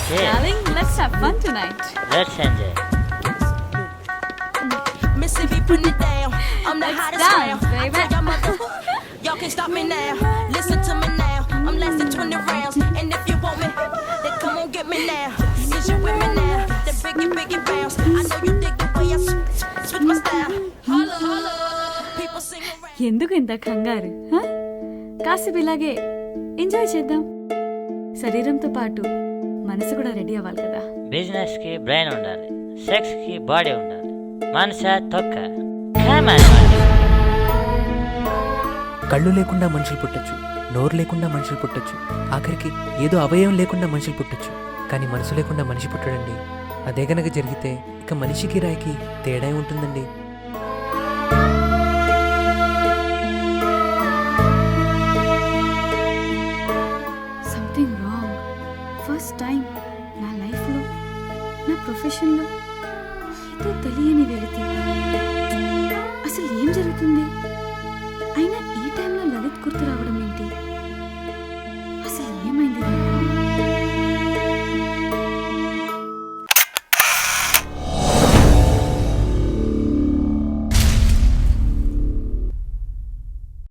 Okay. Darling, let's have fun tonight. Let's enjoy. Mississippi putting it down. I'm the Let's hottest dance, round. baby. I tell y'all mother, y'all can't stop me now. Listen to me now. I'm lasting 20 rounds. And if you want me, then come on get me now. Cause you with me now. The biggie bounce. I know you dig the way I switch my style. Holla, holla. People sing around. ఎందుకు ఇంత కంగారు హ? కాసేపు ఇలాగే enjoy చేద్దాం. శరీరంతో పాటు మనసు కూడా రెడీ అవ్వాలి కదా. బిజినెస్ కి బ్రెయిన్ ఉండాలి, సెక్స్ కి బాడీ ఉండాలి, మనసా తొక్క. Come on. కళ్ళు లేకుండా మనుషులు పుట్టచ్చు, నోరు లేకుండా మనుషులు పుట్టచ్చు, ఆఖరికి ఏదో అవయవం లేకుండా మనుషులు పుట్టచ్చు. కానీ మనసు లేకుండా మనిషి పుట్టడండి. అదే గనక జరిగితే ఇక మనిషికి రాయికి తేడా ఉంటుందండి. Something wrong. ఫస్ట్ టైం నా లైఫ్లో, నా ప్రొఫెషన్లో ఏదో తెలియని వెళితే